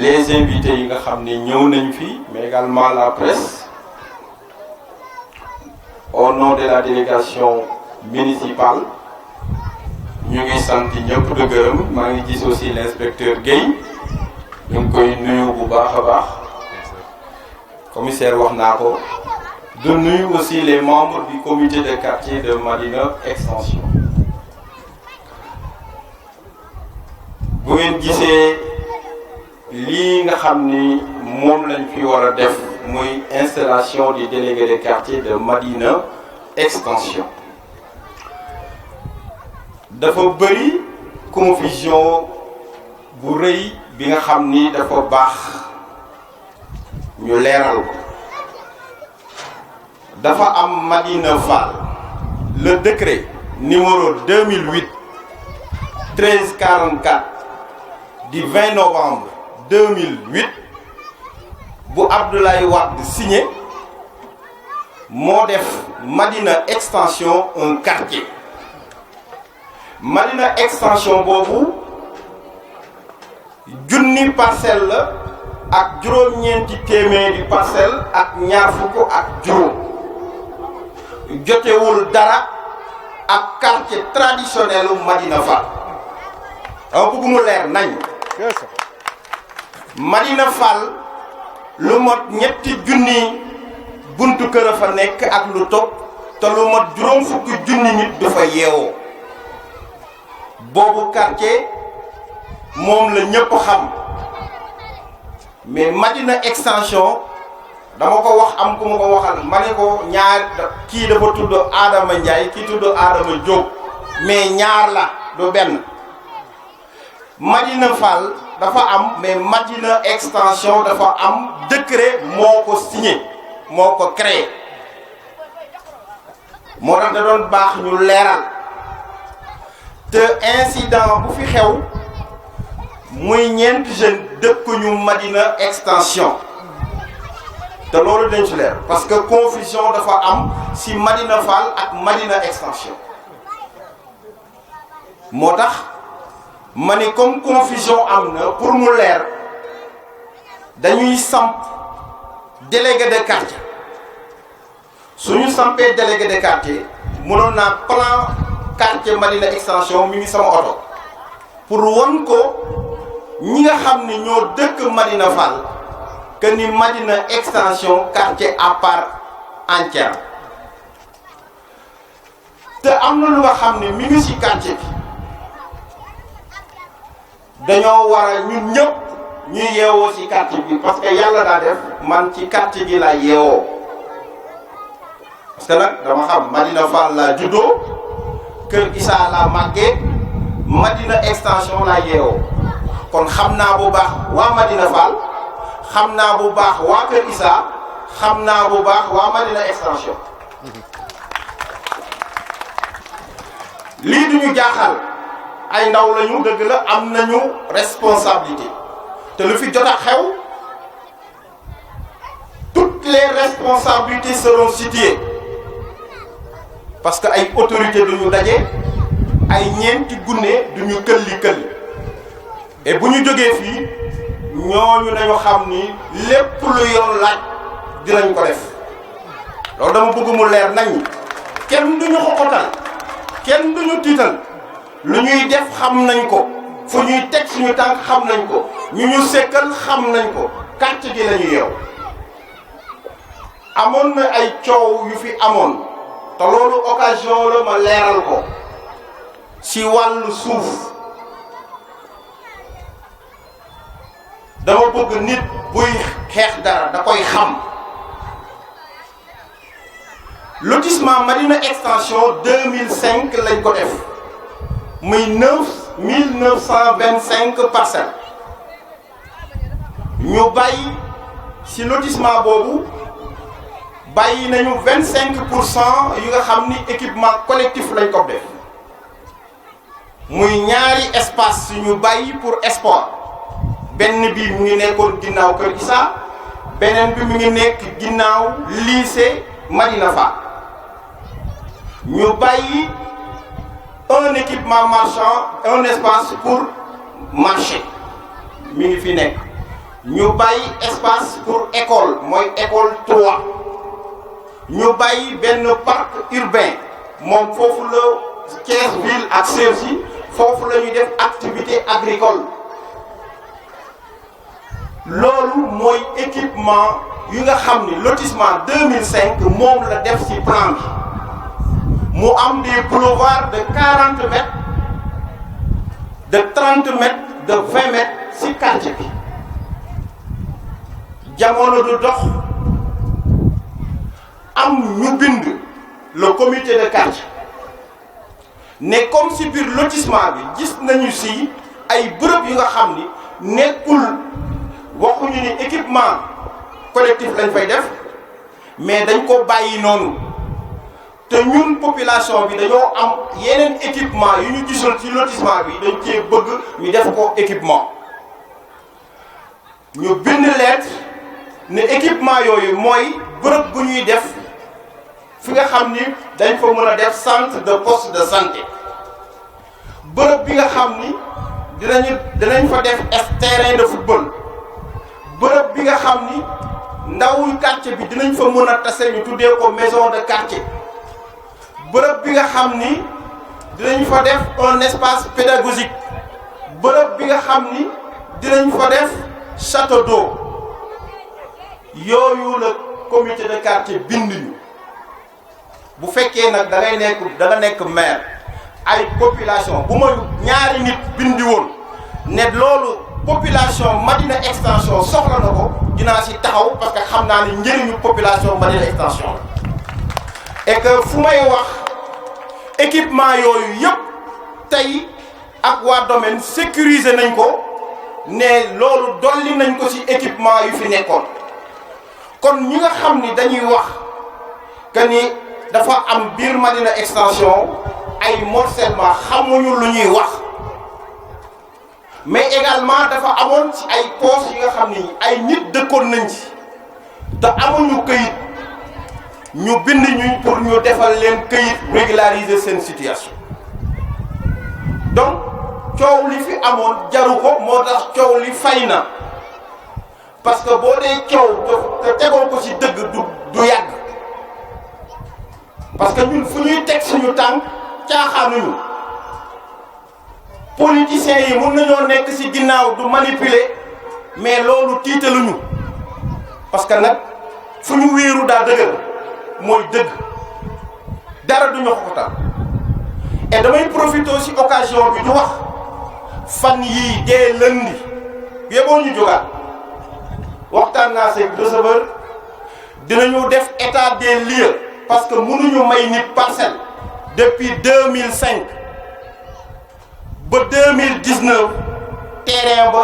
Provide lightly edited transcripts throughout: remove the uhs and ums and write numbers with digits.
les invités yi nga xam ne ñëw nañ fi mais également la presse au nom de la délégation municipale ñu ngi sant ñëpp de gërëm maa ngi gis aussi l'inspecteur Guèye ñu ngi koy nuyu bu baax a baax commissaire wax naa ko de nuyu aussi les membres du comité de quartier de Madina Extension bu ngeen gisee lii nga xam ni moom lañ fi war a def muy installation du délégué de quartier de Madina Extension dafa bëri confusion bu rëy bi nga xam ni dafa baax ñu leeral ko dafa am Madina Fall le décret numéro 2008 1344 du 20 novembre 2008 bu Abdoulaye Wade signé moo def Madina Extension un quartier Madina Extension boobu junni parcelle la ak juróom-ñeenti téeméeri parcelle ak ñaar fukk ak juróom jotewul dara ak quartier traditionnel u Madina Fall dama bëgg mu leer nañ Madina Fall lu mot ñetti junni buntu kër a fa nekk ak lu topp te lu mot juróom fukki junni nit du fa yeewoo boobu quartier moom la ñëpp xam mais Madina Extension dama ko wax am ku ma ko waxal ma ne ko ñaar kii dafa tudd Adama Ndiaye kii tudd Adama Diop mais ñaar la du benn Madina Fall dafa am mais Madina Extension dafa am décret moo ko signé moo ko créé moo tax da doon baax ñu leeral te incident bu fi xew muy ñeenti jeunes dëkkuñu Madina Extension te loolu dañ ci leer parce que confusion dafa am ci Madina Fall ak Madina Extension moo tax ma ni comme confusion am na pour mu leer dañuy samp délégué de quartier suñu sampee délégué de quartier mënoon naa plan quartier Madina Extension mi ngi sama oto pour won ko ñi nga xam ni ñoo dëkk Madina Fall que ni Madina Extension quartier à part entière te am na lu nga xam ni mi ngi ci quartier bi dañoo war a ñun ñëpp ñuy yeewoo ci quartier bi parce que yàlla daa def man ci quartier gi laa yeewoo parce que nag dama xam Madina Fall laa juddoo Kër Issa laa màggee Madina Extension laa yeewoo kon xam naa bu baax waa Madina Fall xam naa bu baax waa Kër Issa xam naa bu baax waa Madina Extension lii duñu jaaxal ay ndaw lañu dëgg la am nañu responsabilité te lu fi jot a xew toutes les responsabilités seront situées parce que ay autorités duñu daje ay ñeenti gune duñu këlli et bu ñu jógee fii ñooñu nañu xam ni lépp lu yoon laaj dinañ ko def loolu dama bëgg mu leer nañ kenn duñu xoxotal kenn duñu tiital lu ñuy def xam nañ ko fu ñuy teg suñu tànk xam nañ ko ñu ñu sekkal xam nañ ko quartier gi lañu yeew amoon na ay coow yu fi amoon te loolu occasion la ma leeral ko ci wàllu suuf dama bëgg nit buy xeex dara da koy xam lotissement Madina Extension 2005 lañ ko def muy 9925 parcelles ñu bàyyi ci lotissement boobu bàyyi nañu 25% yu nga xam ni équipement collectif lañ ko def muy ñaari espace yu ñu bàyyi pour sport benn bi mu ngi nekkoon ginnaaw Kër Issa beneen bi mu ngi nekk ginnaaw lycée Madina Fall ñu bàyyi un équipement marchand un espace pour marché mi ngi fi nekk ñu bàyyi espace pour école mooy école 3 ñu bàyyi benn parc urbain moom foofu la Thiès ville ak Cergy foofu la ñuy def activité agricole loolu mooy équipement yu nga xam ni lotissement 2005 moom la def ci plan bi mu am des boulevards de 40 mètres de 30 mètres de 20 mètres ci quartier bi jamono du dox am ñu bind le comité de quartier ne comme ci biir lotissement bi gis nañu ci ay bërëb yu nga xam ni nekkul waxuñu ni équipement collectif lañ fay def mais dañ ko bàyyi noonu te ñun population bi dañoo am yeneen équipement yu ñu gisul ci lotissement bi dañ cee bëgg ñu def ko équipement ñu bind lettre ne équipement yooyu mooy bërëb bu ñuy def fi nga xam ni dañ fa mën a def centre de poste de santé bërëb bi nga xam ni dinañ fa def terrain de football bërëb bi nga xam ni ndawul quartier bi dinañ fa mën a tase ñu tuddee ko maison de quartier bërëb bi nga xam ni dinañ fa def un espace pédagogique bërëb bi nga xam ni dinañ fa def château d'eau yooyu la comité de quartier bind ñu bu fekkee nag da nga nekk maire ay population bu ma ñaari nit bindi woon ne loolu population Madina extension soxla na ko dinaa ci taxaw parce que xam naa ni njëriñu population Madina extension la et que fu may wax équipement yooyu yëpp tey ak waa domaine sécuriser nañ ko ne loolu dolli nañ ko ci équipement yu fi nekkoon kon ñi nga xam ni dañuy wax que ni dafa am biir Madina extension ay morcellement xamuñu lu ñuy wax mais également dafa amoon ci ay postes yi nga xam ni ay nit dëkkoon nañ ci te amuñu këyit ñu bind ñu pour ñu defal leen këyit régulariser seen situation donc coow li fi amoon jaru ko moo tax coow li fay na parce que boo dee coow te tegoo ko ci dëgg du yàgg parce que ñun fu ñuy teg suñu tànk caaxaanuñu politiciens yi mun nañoo nekk ci ginnaaw du manipuler mais loolu tiitaluñu parce que nag fu ñu wéeru daa dëgër mooy dëgg dara duñu xoxotal et damay profiter ci occasion bi du wax fan yii dee lundi yeboo ñu jógaat waxtaan naa seeg receveur dinañu def état des lieux parce que mënuñu may nit parcelle depuis 2005 ba 2019 terrain ba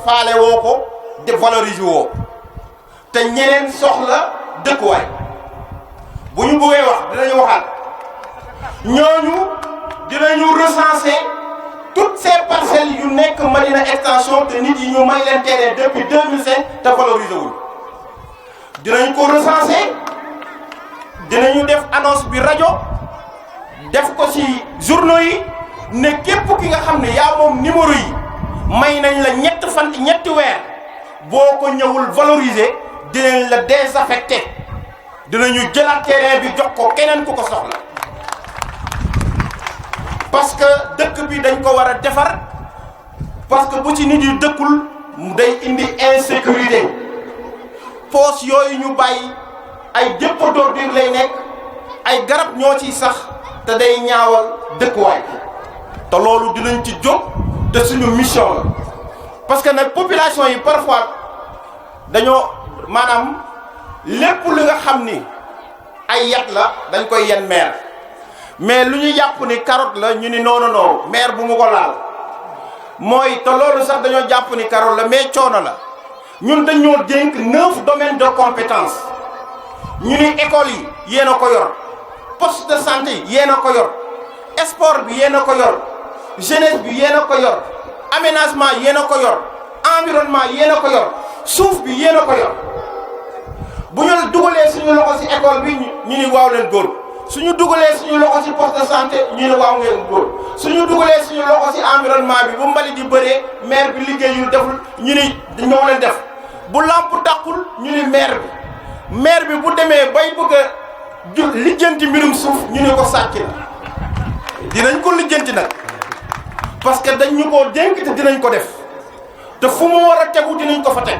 faale woo ko dévaloriser woo te ñeneen soxla dëkkuwaay bu ñu bëggee wax dinañu waxaat ñooñu dinañu recenser toutes ces parcelles yu nekk Madina extension te nit yi ñu may leen terrain depuis 2005 te valoriser wul dinañ ko recenser dinañu def annonce bi rajo def ko ci journaux yi ne képp ki nga xam ne yaa moom numéro yi may nañ la ñetti weer boo ko ñëwul valoriser dinañ la désaffecté dinañu jëlaat terrain bi jox ko keneen ku ko soxla parce que dëkk bi dañ ko war a defar parce que bu ci nit yi dëkkul day indi insécurité poos yooyu ñu bàyyi ay dépôt d'ordure lay nekk ay garab ñoo ciy sax te day ñaawal dëkkuwaay te loolu dinañ ci jóg te suñu mission la parce que nag population yi parfois dañoo maanaam lépp li nga xam ni ay yat la dañ koy yen maire mais lu ñu jàpp ni carotte la ñu ni non maire bu mu ko laal mooy te loolu sax dañoo jàpp ni carotte la mais coono la ñun dañoo dénk 9 domaines de compétence ñu ni école yi yéen a ko yor poste de santé yi yéen a ko yor sport bi yéen a ko yor jeunesse bi yéen a ko yor aménagement yéen a ko yor environnement yéen a ko yor suuf bi yéen a ko yor bu ñu dugalee suñu loxo ci école bi ñu ni waaw leen góor suñu dugalee suñu loxo ci poste de santé ñu ne waaw ngeen góor suñu dugalee suñu loxo ci environnement bi bu mbali di bëree maire bi liggéeyul deful ñu ni ñoo leen def bu lampe tàkkul ñu ni maire bi bu demee bay bëgg a lijjanti mbirum suuf ñu ne ko sàcc na dinañ ko lijjanti nag parce que dañ ñu koo dénk te dinañ ko def te fu mu war a tegu dinañ ko fa teg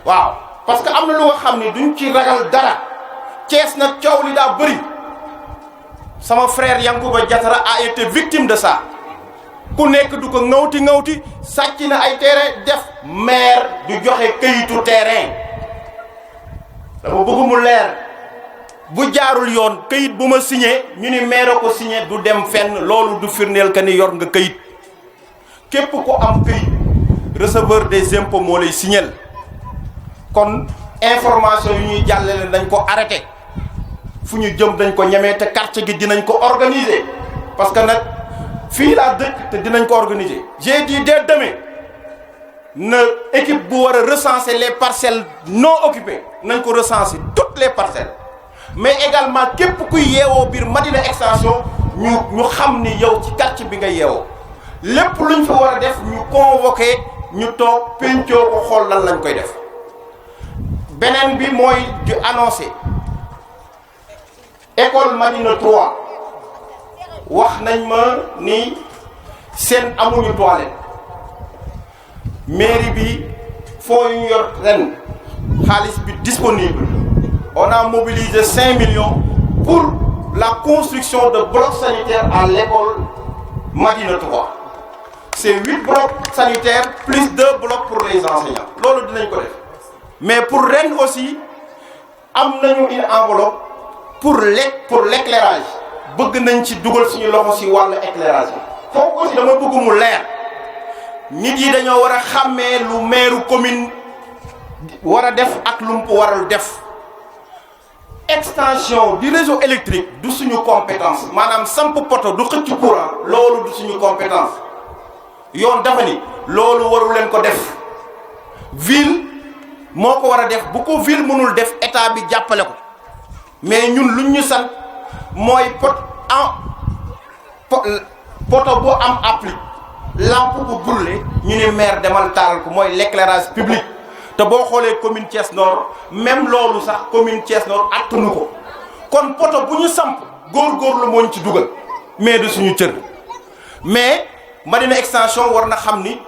waaw parce que am na lu nga xam ni duñ ci ragal dara Thiès nag coow li daa bëri sama frère Yankouba Diattara a été victime de ça ku nekk du ko ŋawti sàcc na ay terrain def maire du joxe këyitu terrain dama bëgg mu leer bu jaarul yoon këyit bu ma signé ñu ni maire ko signé du dem fenn loolu du firndeel ka ni yor nga këyit képp ko am këyit receveur des impôts moo lay signéel kon information yu ñuy jàllale dañ ko arrêté fu ñu jëm dañ ko ñemee te quartier gi dinañ ko organiser parce que nag fii laa dëkk te dinañ ko organiser. J'ai dit dès demain na équipe bu war a recenser les parcelles non occupées nañ ko recenser toutes les parcelles mais également képp kuy yeewoo biir Madina Extension ñu xam ni yow ci quartier bi nga yeewoo lépp luñ fa war a def ñu convoqué ñu toog pencoo ko xool lan lañ koy def. beneen bi mooy di annoncé école Madina 3 wax nañ ma ni seen amuñu toilette mairie bi fonds yu ñu yor ren xaalis bi disponible on a mobilisé 5 millions pour la construction de blocs sanitaires à l'école Madina 3 c'est 8 blocs sanitaires plus 2 blocs pour les enseignants loolu dinañ ko def. Mais pour ren aussi am nañu une enveloppe pour l'éclairage bëgg nañ ci dugal suñu loxo ci wàllu éclairage bi foofu aussi dama bëgg mu leer nit yi dañoo war a xàmmee lu maire commune war a def ak lu mu warul def extension du réseau électrique du suñu compétence maanaam samp poto du xëcc courant loolu du suñu compétence yoon dafa ni loolu waru leen ko def ville moo ko war a def bu ko ville mënul def état bi jàppale ko mais ñun luñ ñu sant mooy poto boo am applique lampe bu brûlé ñu ne maire demal taal ko mooy l'éclairage public te boo xoolee commune Thiès Nord même loolu sax commune Thiès Nord attanu ko kon poto bu ñu samp góorgóorlu moo ñu ci dugal mais du suñu cër mais Madina Extension war na xam ni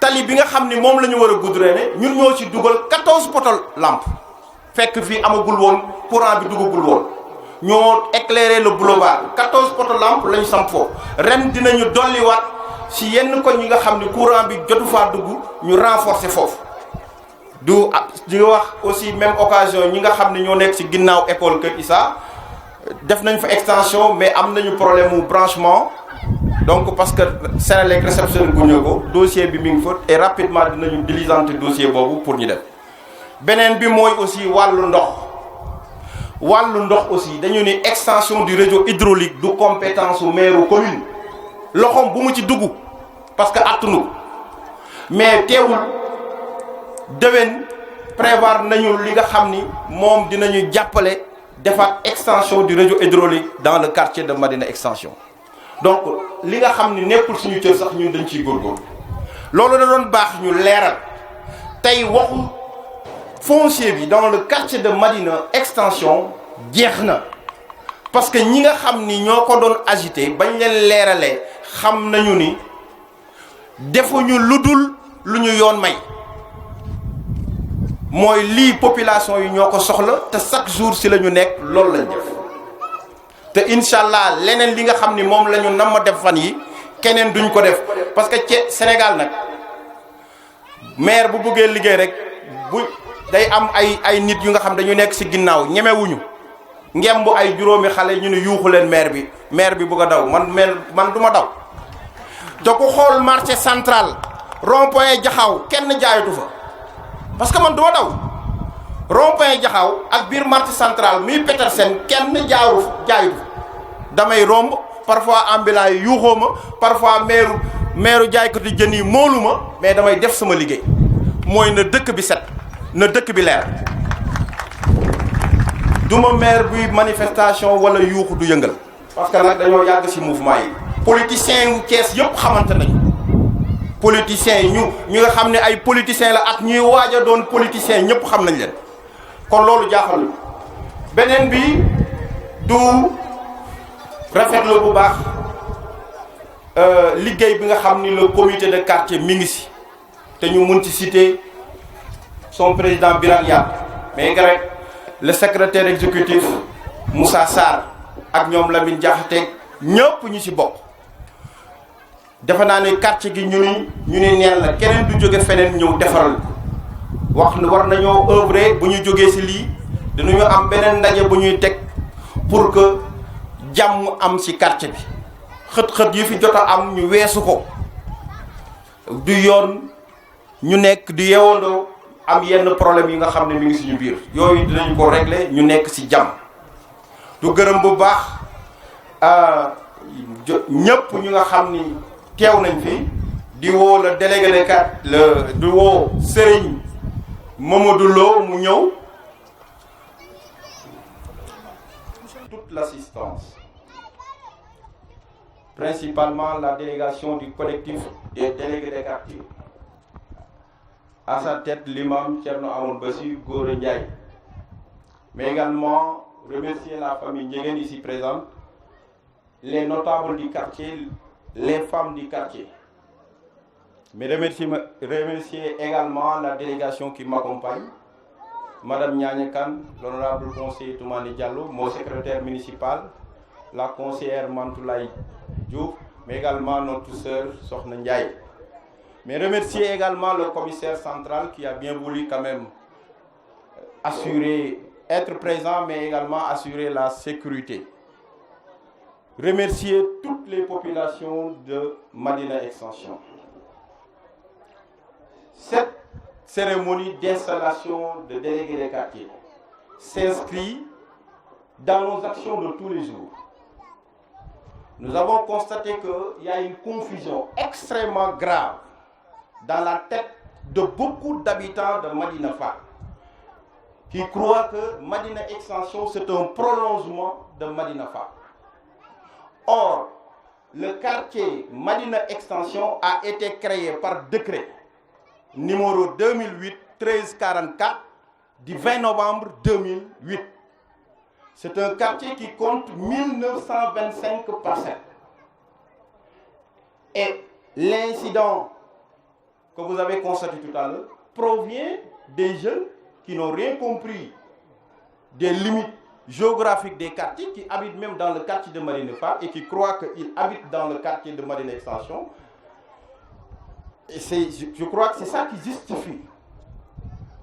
tali bi nga xam ni moom la ñu war a goudronner ñun ñoo ci dugal 14 poto lampe fekk fii amagul woon courant bi dugagul woon ñoo éclairer le boulevard 14 poto lampe la ñu samp foofu ren dinañu dolliwaat si yenn koñ yi nga xam ni courant bi jotu faa dugg ñu renforcer foofu du di nga wax aussi même occasion ñi nga xam ne ñoo nekk si ginnaaw école Kër Issa def nañ fa extension mais am nañu problème mu branchement donc parce que Senelec réception guñu ko dossier bi mi ngi fa et rapidement dinañu diligenter dossier boobu pour ñu def beneen bi mooy aussi wàllu ndox aussi dañu ni extension du réseau hydraulique du compétence su maire commune loxoom bu mu ci dugg parce que attunu mais teewul déwén prévoir nañu li nga xam ni moom dinañu jàppale defaat extension du réseau hydraulique dans le quartier de Madina Extension donc li nga xam ni nekkul suñu cër sax ñun dañ ciy góorgóorlu loolu da doon baax ñu leeral tey waxu foncier bi dans le quartier de Madina Extension jeex na parce que ñi nga xam ni ñoo ko doon agité bañ leen leeralee xam nañu ni defuñu lu dul lu ñu yoon may mooy lii population yi ñoo ko soxla te chaque jour si la ñu nekk loolu lañ def te incha allah leneen li nga xam ni moom la ñu nam ma def fan yi keneen duñ ko def parce que ci Sénégal nag maire bu bëggee liggéey rek bu day am ay nit yu nga xam dañu nekk si ginnaaw ñemewuñu ngemb ay juróomi xale ñu ne yuuxu leen maire bi bëgg a daw man du ma daw te ku xool marché central rond-point Jaxaaw kenn jaayatu fa parce que man du ma daw rond-point Jaxaaw ak biir marché central muy Petersen kenn jaayatu fa damay romb parfois ambulant yi yuuxoo ma parfois maire jaaykatu jën yi moolu ma mais damay def sama liggéey mooy na dëkk bi set na dëkk bi leer duma maire buy manifestation wala yuuxu du yëngal parce que nag dañoo yàgg ci mouvement yi politiciens yu Thiès yëpp xamante nañu politiciens yi ñu nga xam ne ay politiciens la ak ñuy waaj a doon politiciens ñëpp xam nañ leen kon loolu jaaxal beneen bi du rafetlu bu baax liggéey bi nga xam ni le comité de quartier mi ngi si te ñu mun ci citer son président Birane Yade mais nga rek le secrétaire exécutif Moussa Sarr ak ñoom Lamine Diakhaté ñëpp ñu ci bokk defe naa ne quartier gi ñu ni neen la keneen du jóge feneen ñëw defaral wax ni war nañoo œuvrer bu ñu jógee ci lii dinañu am beneen ndaje bu ñuy teg pour que jàmm am ci quartier bi xët-xët yi fi jot a am ñu weesu ko du yoon ñu nekk di yeewandoo am yenn problème yi nga xam ne mi ngi suñu biir yooyu dinañ ko régler ñu nekk ci jàmm du gërëm bu baax ñëpp ñu nga xam ni teew nañ fi di woo le délégué de quartier di woo Serigne Mamadou Lo mu ñëw toute l'assistance principalement la délégation du collectif des délégués des quartiers à sa tête l'imam Thierno Amadou Bassi Gora Ndiaye mais également remercier la famille Ndiéguène ici présente les notables du quartier les femmes du quartier mais remercier également la délégation qui m'accompagne Madame Niagne Kane, l'honorable conseiller Toumani Diallo, mon secrétaire municipal, la conseillère Mantoulaye Diouf, mais également notre sœur Sokhna Ndiaye. Mais remercier également le commissaire central qui a bien voulu quand même être présent, mais également assurer la sécurité. Remercier toutes les populations de Madina Extension. Cette cérémonie d'installation de délégués des quartiers s'inscrit dans nos actions de tous les jours. Nous avons constaté qu'il y a une confusion extrêmement grave dans la tête de beaucoup d'habitants de Madina Fall qui croient que Madina Extension c'est un prolongement de Madina Fall. Or, le quartier Madina Extension a été créé par décret numéro 2008-1344 du 20 novembre 2008. C'est un quartier qui compte 1925 parcelles. Et l'incident que vous avez constaté tout à l'heure provient des jeunes qui n'ont rien compris des limites géographiques des quartiers, qui habitent même dans le quartier de Madina Fall et qui croient qu'ils habitent dans le quartier de Madina Extension. Et je crois que c'est ça qui justifie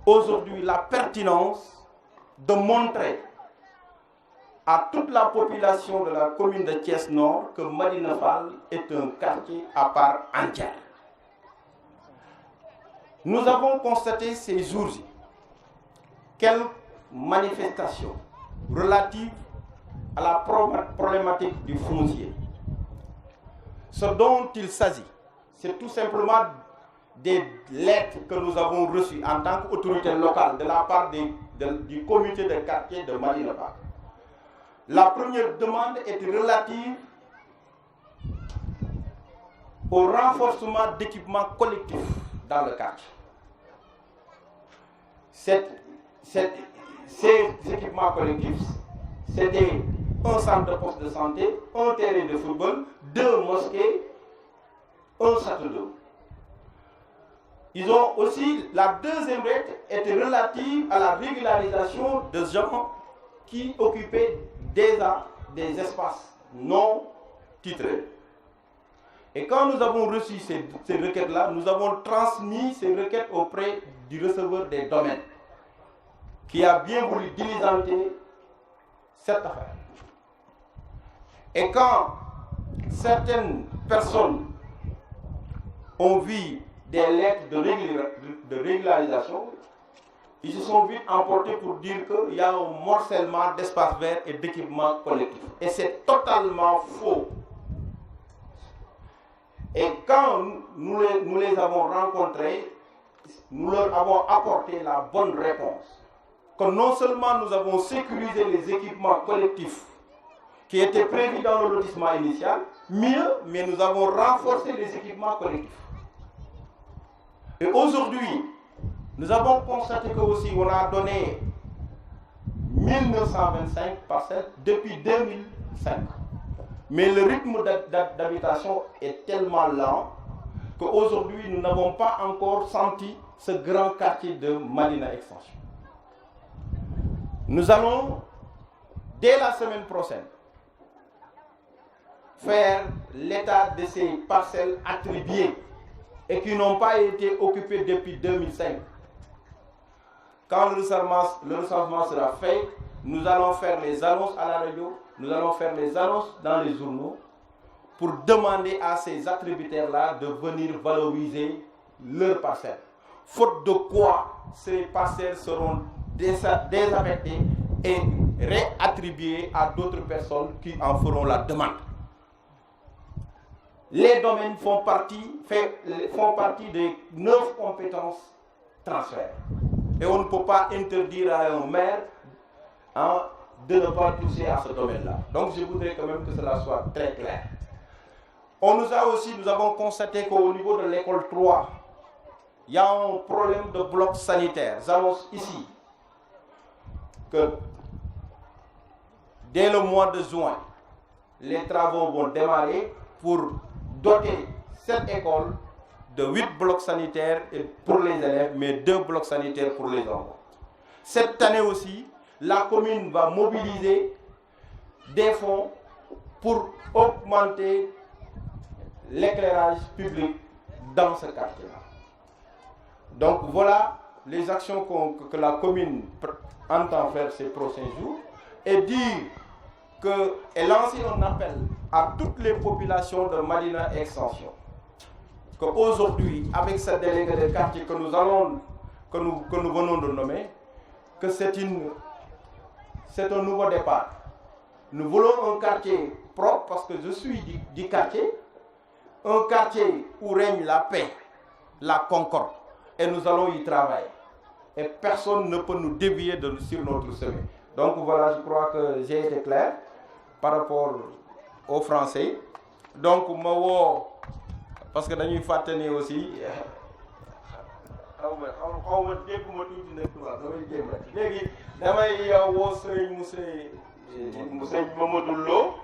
aujourd'hui la pertinence de montrer à toute la population de la commune de Thiès-Nord que Madina Fall est un quartier à part entière. Nous avons constaté ces jours-ci quelques manifestations relatives à la problématique du foncier. Ce dont il s'agit, c'est tout simplement des lettres que nous avons reçues en tant qu'autorité locale de la part du comité de quartier de Madina Fall. La première demande était relative au renforcement d'équipements collectifs dans le quartier. Ces équipements collectifs, c'était un centre de poste de santé, un terrain de football, 2 mosquées, un château d'eau. Ils ont aussi, la deuxième lettre était relative à la régularisation de gens qui occupaient déjà des espaces non titrés. Et quand nous avons reçu ces requêtes-là, nous avons transmis ces requêtes auprès du receveur des domaines, qui a bien voulu diligenter cette affaire. Et quand certaines personnes ont vu des lettres de régularisation, ils se sont vite emportés pour dire qu'il y a un morcellement d'espaces verts et d'équipements collectifs. Et c'est totalement faux. Et quand nous les avons rencontrés, nous leur avons apporté la bonne réponse. Que non seulement nous avons sécurisé les équipements collectifs qui étaient prévus dans le lotissement initial, mieux, mais nous avons renforcé les équipements collectifs. Et aujourd'hui, nous avons constaté que aussi on a donné 1925 parcelles depuis 2005. Mais le rythme d'habitation est tellement lent qu'aujourd'hui, nous n'avons pas encore senti ce grand quartier de Madina Extension. Nous allons, dès la semaine prochaine, faire l'état de ces parcelles attribuées et qui n'ont pas été occupées depuis 2005. Quand le recensement sera fait, nous allons faire les annonces à la radio, nous allons faire les annonces dans les journaux pour demander à ces attributaires-là de venir valoriser leurs parcelles. Faute de quoi, ces parcelles seront désaffectées et réattribuées à d'autres personnes qui en feront la demande. Les domaines font partie des 9 compétences transfert. Et on ne peut pas interdire à un maire de ne pas toucher à ce domaine-là. Donc je voudrais quand même que cela soit très clair. Nous avons constaté qu'au niveau de l'école 3, il y a un problème de bloc sanitaire. J'annonce ici que dès le mois de juin, les travaux vont démarrer pour doter cette école de 8 blocs sanitaires pour les élèves, mais 2 blocs sanitaires pour les enfants. Cette année aussi, la commune va mobiliser des fonds pour augmenter l'éclairage public dans ce quartier-là. Donc voilà les actions que la commune entend faire ces prochains jours et dire et lancer un appel à toutes les populations de Madina Extension qu'aujourd'hui, avec cette délégué de quartier que nous venons de nommer, que c'est un nouveau départ. Nous voulons un quartier propre parce que je suis du quartier, un quartier où règne la paix, la concorde, et nous allons y travailler. Et personne ne peut nous dévier sur notre chemin. Donc voilà, je crois que j'ai été clair par rapport aux Français. Donc parce que dañuy fàttali aussi xaw ma dégguma tuuti nag tubaab damay jéem rek léegi damay woo sëñ monsieur Mamadou Lo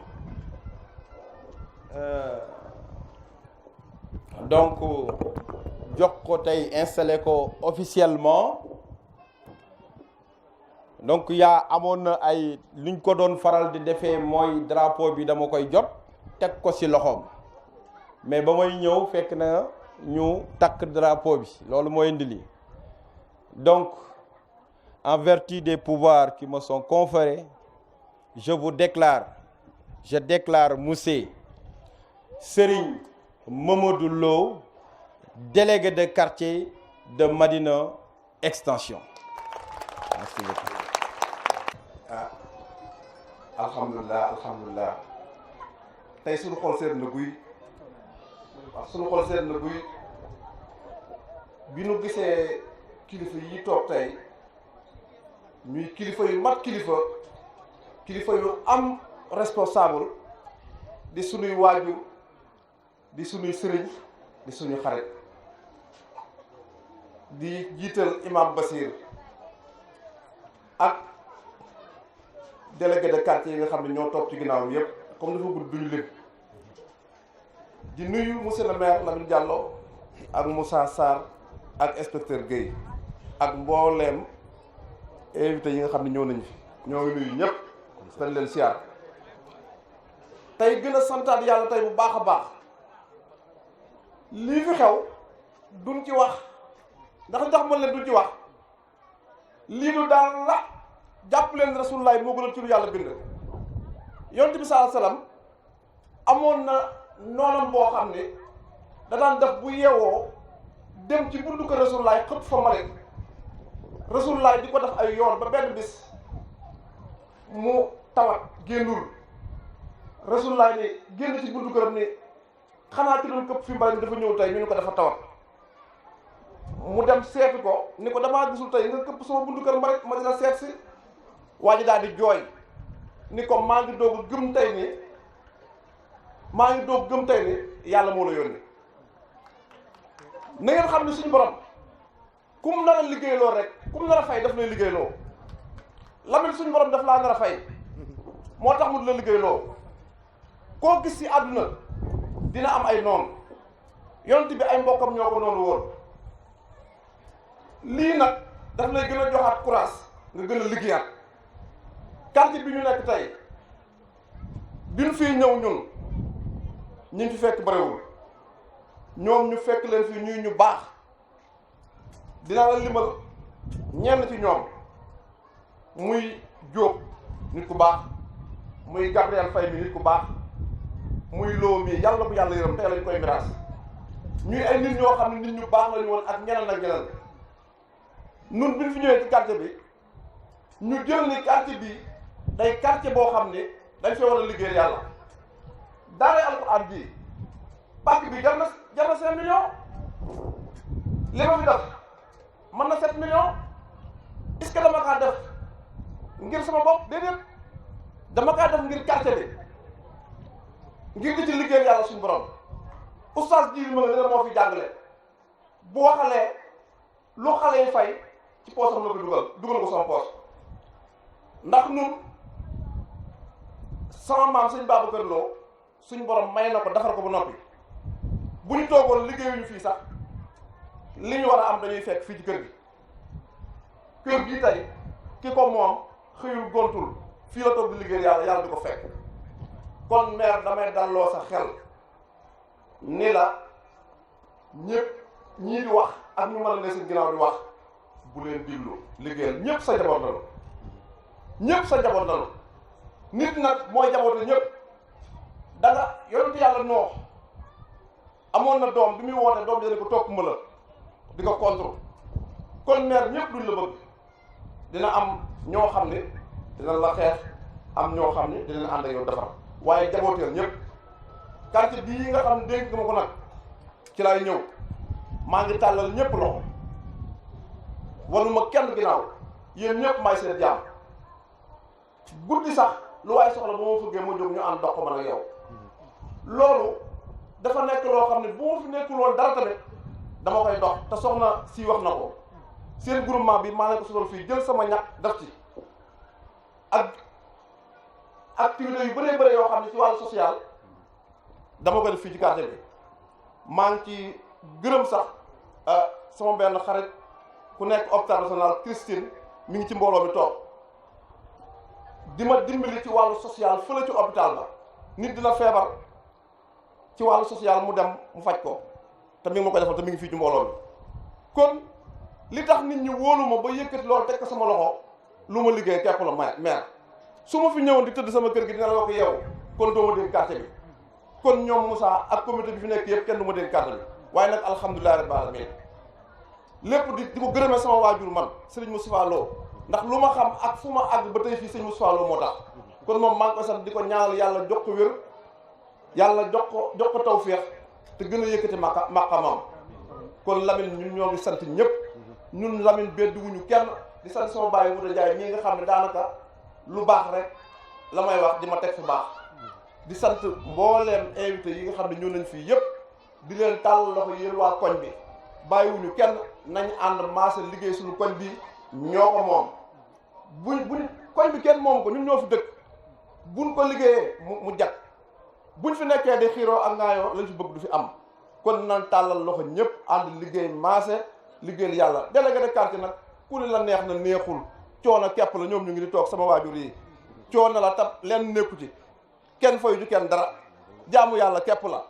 donc jox ko tey installé ko officiellement. Donc amoon na ay luñ ko doon faral di defee mooy drapeau bi dama koy jot teg ko ci loxoom mais ba may ñëw fekk na ñu takk drapeau bi loolu mooy indi lii. Donc en vertu des pouvoirs qui me sont conférés, je déclare monsieur Serigne Mamadou Lo, délégué de quartier de Madina Extension. Merci beaucoup. alhamdulilah tey suñu xol seet na guy bi nu gisee kilifa yi toog tey ñuy kilifa yu mat kilifa yu am responsable di suñuy waajur di suñuy sëriñ di suñuy xarit di jiital imam Basir ak délégué de quartier yi nga xam ne ñoo toog ci ginnaawam yëpp comme dafa gudd duñu lim di nuyu monsieur le maire Lamine Diallo ak Moussa Sarr ak inspecteur Guèye ak mbooleem invité yi nga xam ne ñëw nañu fi ñoo ngi nuyu ñëpp dañ leen siyaar tey gën a santaat yàlla tey bu baax a baax lii fi xew duñ ci wax ndax mën leen duñ ci wax lii du daal la jàpp leen Rasulullah moo gën a ci lu yàlla bind. Yonent bi sallallahu alayhi wasallam amoon na noonam boo xam ne da daan def bu yeewoo dem ci buntu ko Rasulullah xëpp fa malik Rasulullah di ko def ay yoon ba benn bis mu tawat génnul Rasulullah ni génn ci buntu këram ni xanaa ci doon këpp fi mbali mi dafa ñëw tey ñu ni ko dafa tawat mu dem seeti ko ni ko damaa gisul tey nga këpp sama buntu kër ma dina seet si waa ji daal di jooy ni ko maa ngi doog gëm tey ni yàlla moo la yónni na ngeen xam ne suñu borom kum nar a liggéeyloo rek kum nar a fay daf lay liggéeyloo Lamine suñu borom daf laa nar a fay moo tax mu di la liggéeyloo koo gis ci àdduna dina am ay noonu yonent bi ay mbokkam ñoo ko noonu woon lii nag daf lay gën a joxaat courage nga gën a liggéeyaat quartier bi ñu nekk tey bi ñu fii ñëw ñun ñi fi fekk barewul ñoom ñu fekk leen fii ñuy ñu baax dina la limal ñenn ci ñoom muy Jóob nit ku baax muy Gabriel Faye mi nit ku baax muy loo mi yàlla bu yàlla yërëm tey lañ koy miraas ñuy ay nit ñoo xam ne nit ñu baax lañu woon ak ñeneen ak ñeneen nun bi ñu fi ñëwee ci quartier bi ñu jël ni quartier bi day quartier boo xam ne dañ fee war a liggéeyal yàlla daara alxuraan bii pàcc bi jar na 5 millions li ma fi def mën na 7 millions est-ce que dama kaa def ngir sama bopp déedéet dama kaa def ngir quartier bi ngir di ci liggéeyal yàlla suñu borom oustaz ji ma la moo fi jàngale bu waxalee lu xale yi fay ci poosam la ko dugal ko sama poos ndax ñun sama maam sëñ Babacar Lo suñ borom may na ko defar ko ba noppi bu ñu toogoon liggéeyuñu fii sax li ñu war a am dañuy fekk fii ci kër gi tey ki ko moom xëyul gontul fii la toog di liggéey yàlla di ko fekk kon maire damay dalloo sa xel ni la ñëpp ñii di wax ak ñu mën a ne seen ginnaaw di wax bu leen diglu liggéeyal ñëpp sa njaboot lañu ñëpp sa njaboot lañu nit nag mooy jaboote ñëpp danga yonent yàlla noox amoon na doom bi muy woote doom dina ko topp ma la di ko contre kon maire ñëpp duñ la bëgg dina am ñoo xam ne dina la xeex am ñoo xam ne dina ànd ak yow defar waaye jabooteel ñëpp quartier bii nga xam ne dénk ma ko nag ci laay ñëw maa ngi tàllal ñëpp loxo wanuma kenn ginnaaw yéen ñëpp may seen jaam guddi sax lu waaye soxla bu ma fëggee ma jóg ñu ànd dox ko man ak yow loolu dafa nekk loo xam ne bu ma fi nekkul woon dara tamit dama koy dox te soxna si wax na ko seen groupement bi maa ngi ko soloon fii jël sama ñax def ci ak activité yu bëree bëri yoo xam ne ci wàllu social dama ko def fii ci quartier bi maa ngi ci gërëm sax sama benn xarit ku nekk hôpital national Christine mi ngi ci mbooloo mi toog di ma dimbali ci wàllu social fële ci hôpital ba nit dina feebar ci wàllu social mu dem mu faj ko te mi ngi ma ko defal te mi ngi fii ci mbooloo mi kon li tax nit ñi wóolu ma ba yëkkati loolu teg ko sama loxo lu ma liggéey képp la maire su ma fi ñëwoon di tëdd sama kër gi dina la ko yeewu kon doo ma dégg quartier bi kon ñoom Moussa ak comité bi fi nekk yëpp kenn du ma dégg quartier bi waaye nag alhamdulilah rabbil alamin lépp di ko gërëmee sama waajur man Serigne Moustapha Lo ndax lu ma xam ak fu ma àgg ba tey fii Serigne Moustapha Lo moo tax kon moom maa ngi koy sant di ko ñaanal yàlla jox ko wér yàlla jox ko tawféex te gën a yëkkati maqamam kon Lamine ñun ñoo ngi sant ñëpp ñun Lamine bedduwuñu kenn di sant sama bàyyi Wouda Ndiaye ñii nga xam ne daanaka lu baax rek la may wax di ma teg fi baax di sant mbooleem invité yi nga xam ne ñëw nañ fii yëpp di leen tàll loxo yéen waa koñ bi bàyyiwuñu kenn nañ ànd maase liggéey suñu koñ bi ñoo ko moom buñ koñ bi kenn moom ko ñun ñoo fi dëkk buñ ko liggéeyee mu jag buñ fi nekkee di xiiroo ak ngaayoo lañ fi bëgg du fi am kon nañ tàllal loxo ñëpp ànd liggéey maase liggéeyal yàlla délégué de quartier nag ku ne la neex na neexul coono képp la ñoom ñu ngi di toog sama waajur yi coono la tab leen nekku ci kenn fayu ju kenn dara jaamu yàlla képp la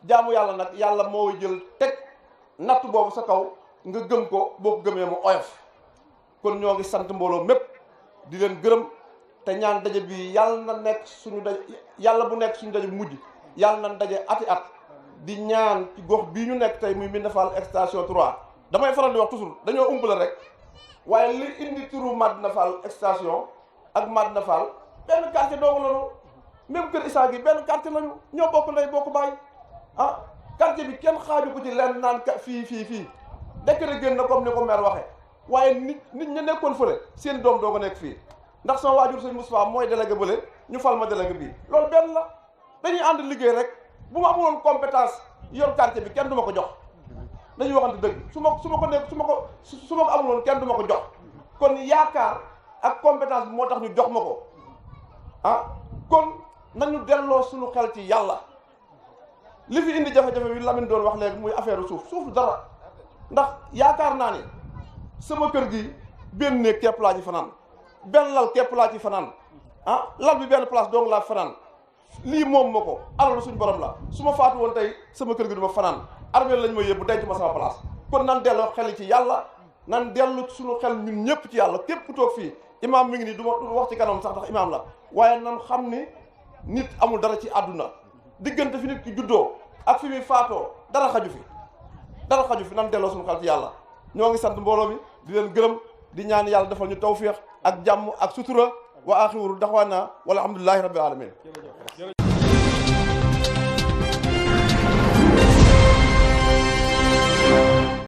jaamu yàlla nag yàlla moo jël teg natt boobu sa kaw nga gëm ko boo ko gëmee mu oyof kon ñoo ngi sant mbooloo mépp di leen gërëm te ñaan daje bi yàlla na nekk suñu daje yàlla bu nekk suñu daje bu mujj yàlla na daje ati at di ñaan ci gox bii ñu nekk tey muy Médina Fall extension 3 damay faral di wax toujours dañoo umpale rek waaye li indi turu Médina Fall extension ak Médina Fall benn quartier doogu lañu même kër Issa gi benn quartier lañu ñoo bokk ndey bokk baay ah quartier bi kenn xaaju ko ci lenn naan fii décret génn na comme ni ko maire waxee waaye nit ña nekkoon fële seen doom doo ko nekk fii ndax sama waajur sëñ Moustapha mooy délégué bële ñu fal ma délégué bii loolu benn la dañuy ànd liggéey rek bu ma amuloon compétence yor quartier bi kenn du ma ko jox dañuy waxante dëgg su ma ko amuloon kenn du ma ko jox kon yaakaar ak compétence bi moo tax ñu jox ma ko kon nañu delloo suñu xel ci yàlla. li fi indi jafe-jafe bi Lamine doon wax léegi muy affaire suuf du dara ndax yaakaar naa ne sama kër gi benn néeg képp laa ci fanaan benn lal képp laa ci fanaan lal bi benn place dong laa fanaan lii moom ma ko alalu suñu borom la su ma faatu woon tey sama kër gi du ma fanaan armeel lañ ma yóbbu denc ma sama place kon nan delloo xel ci yàlla nan dellu suñu xel ñun ñëpp ci yàlla képp ku toog fii imaam mi ngi nii du ma wax ci kanam sax ndax imaam la waaye nan xam ni nit amul dara ci àdduna diggante fi nit ki juddoo ak fi muy faatoo dara xaju fi nan delloo suñu xel ci yàlla ñoo ngi sant mbooloo mi di leen gërëm di ñaan yàlla defal ñu tawfiix ak jàmm ak sutura wa axiru daxwaana walhamdulillahi rabbil alamin